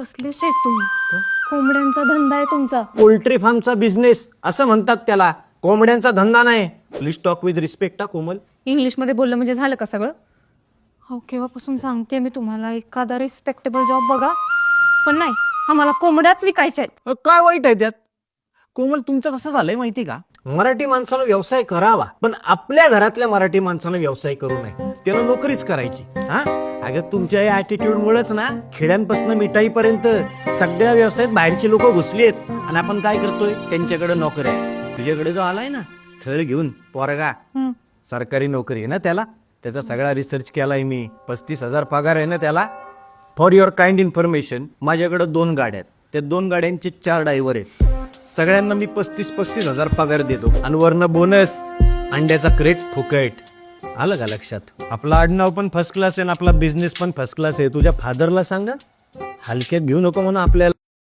कसले शेठ तुम्ही? कोंबड्यांचा धंदा आहे तुमचा? पोल्ट्री फार्मचा बिझनेस असं म्हणतात त्याला, कोंबड्यांचा धंदा नाही. Please talk with respect. Komal, English मध्ये बोललं म्हणजे झालं का सगळं? हो, केव्हापासून सांगते मी तुम्हाला एखादा रिस्पेक्टेबल जॉब बघा. पण नाही, आम्हाला कोंबड्याच विकायच्या आहेत. काय वाईट आहे त्यात? कोमल, तुमचं कसं झालंय माहिती का, मराठी माणसानं व्यवसाय करावा, पण आपल्या घरातल्या मराठी माणसानं व्यवसाय करू नये. त्यानं नोकरीच करायची. हा, अगं तुमच्या या ऍटिट्यूड मुळेच ना खेड्यांपासून मिठाईपर्यंत सगळ्या व्यवसायात बाहेरचे लोक घुसली आहेत. आणि आपण काय करतोय, त्यांच्याकडे नोकरी आहे. तुझ्याकडे जो आलाय ना स्थळ घेऊन पोरगा, सरकारी नोकरी आहे ना त्याचा सगळा रिसर्च केलाय मी. 35,000 पगार आहे ना त्याला. फॉर युअर काइंड इन्फॉर्मेशन, माझ्याकडे 2 गाड्या आहेत. त्या 2 गाड्यांचे 4 ड्रायव्हर आहेत. सगळ्यांना मी 35,000 पगार देतो. आणि वरनं बोनस, अंड्याचा क्रेट फुकट. आलं का लक्षात? आपला आडनाव पण फर्स्ट क्लास आहे आणि आपला बिझनेस पण फर्स्ट क्लास आहे. तुझ्या फादरला सांगा हलक्यात घेऊ नको म्हणून आपल्याला.